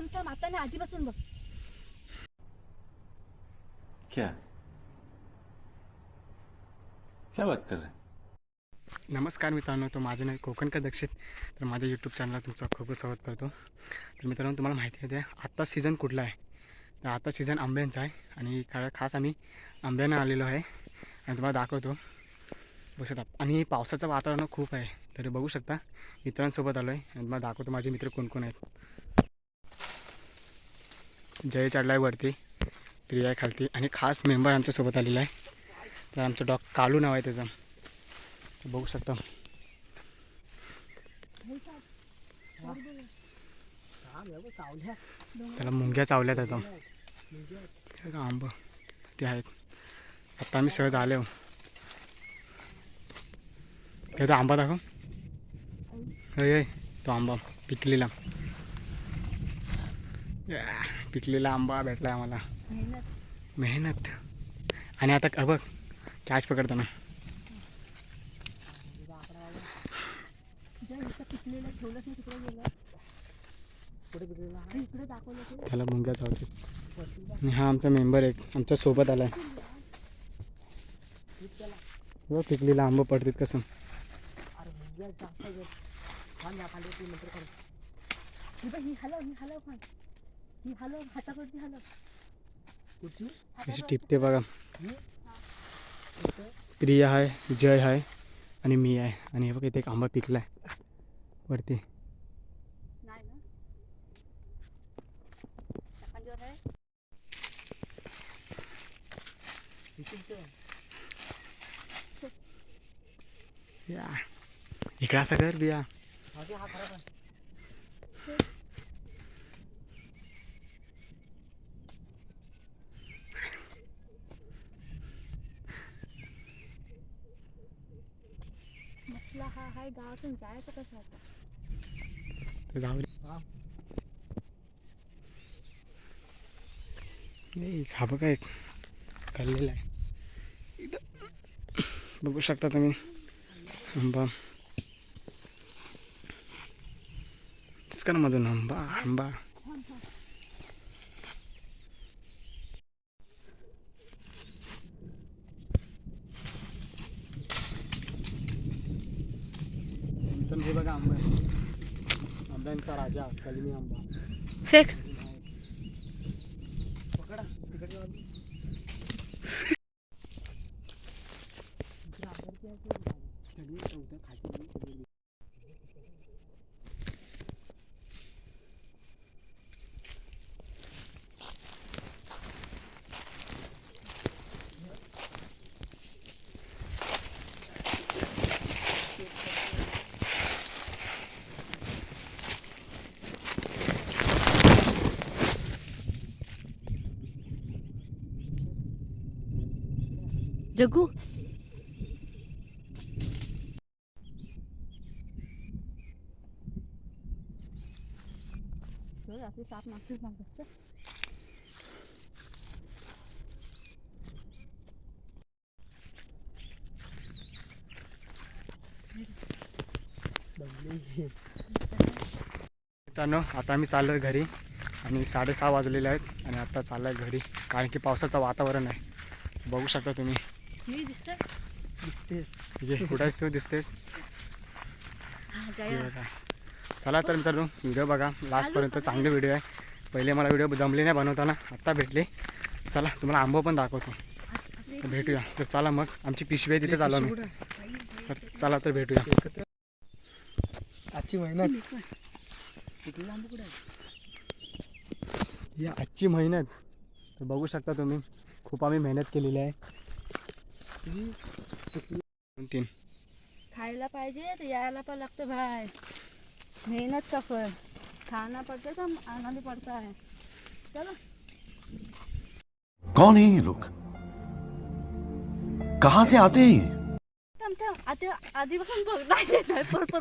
थांब थांब आता नाही आधीपासून बघ. क्या क्या बात कर रहे हैं? नमस्कार मित्रांनो, तो माझे नाव कोकणकर दक्षित. तर माझ्या यूट्यूब चॅनलला तुमचं खूप खूप स्वागत करतो. तर मित्रांनो, तुम्हाला माहिती आहे आत्ता सीझन कुठला आहे? तर आता सीझन आंब्यांचा आहे आणि खास आम्ही आंब्यानं आलेलो आहे आणि तुम्हाला दाखवतो बघू शकता. आणि पावसाचं वातावरण खूप आहे, तर बघू शकता मित्रांसोबत आलो आहे आणि तुम्हाला दाखवतो माझे मित्र कोण कोण आहेत. जय चढला आहे वरती, प्रिया आहे खालती आणि खास मेंबर आमच्यासोबत आलेला आहे. तर आमचं कालू नाव आहे त्याचं, बघू शकता. त्याला मुंग्या चावल्यात आता आंब ते आहेत. आता आम्ही सहज आले हो. काय तो आंबा दाखव. होय तो आंबा पिकलेला पिकलेला आंबा भेटला आम्हाला. मेहनत. आणि आता बघ कॅच पकडताना त्याला मुंग्या चावतात. आणि हा आमचा मेंबर एक आमच्या सोबत आलाय. पिकलेला आंबा पडतात कसं. कशी टिपते बघा. प्रिया आहे, जय आहे आणि मी आहे. आणि हे बघा इथे एक आंबा पिकलाय वरती. इकडे असं कर बिया. मसला हा हाय गावातून जायचं कसं आता? जाऊ नाही. हा बघा एक खाल्लेला आहे बघू शकता तुम्ही आंबा. मधून आंबा आंबा. हे बघा आंबा, आंब्यांचा राजा कलमी आंबा. फेक पकडा तिकडे. जग्गू आपली साप मागतील मागत. मित्रांनो, आता आम्ही चाललो आहे घरी आणि 6:30 वाजलेले आहेत आणि आता चाललो आहे घरी कारण की पावसाचं वातावरण आहे. बघू शकता तुम्ही. मी दिसतेस कुठं आहेस तू? दिसतेस. जाऊया. बघा. चला तर मित्रांनो, व्हिडिओ बघा लास्टपर्यंत. चांगले व्हिडिओ आहे. पहिले मला व्हिडिओ जमले नाही बनवताना, आत्ता भेटले. चला तुम्हाला आंबा पण दाखवतो. तर भेटूया. तर चला मग, आमची पिशवी आहे तिथे चालू आम्ही. तर चला तर भेटूया. आजची मेहनत या आजची मेहनत तर बघू शकता तुम्ही. खूप आम्ही मेहनत केलेली आहे. 2-3 खायला पाहिजे तर यायला पण लागतं भाई. मेहनत का फळ खाना पड़ता तो आना भी पड़ता है. चलो. कौन है ये लोग? कहाँ से आते हैं ये? थांब थांब आता आधीपासून बघ नाही देत आहे. परत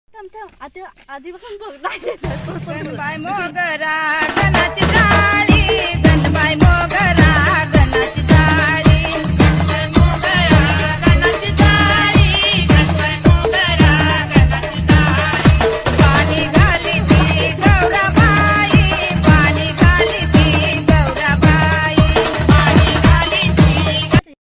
थांब थांब आता आधीपासून बघ नाही देत आहे. परत बाय मोगरा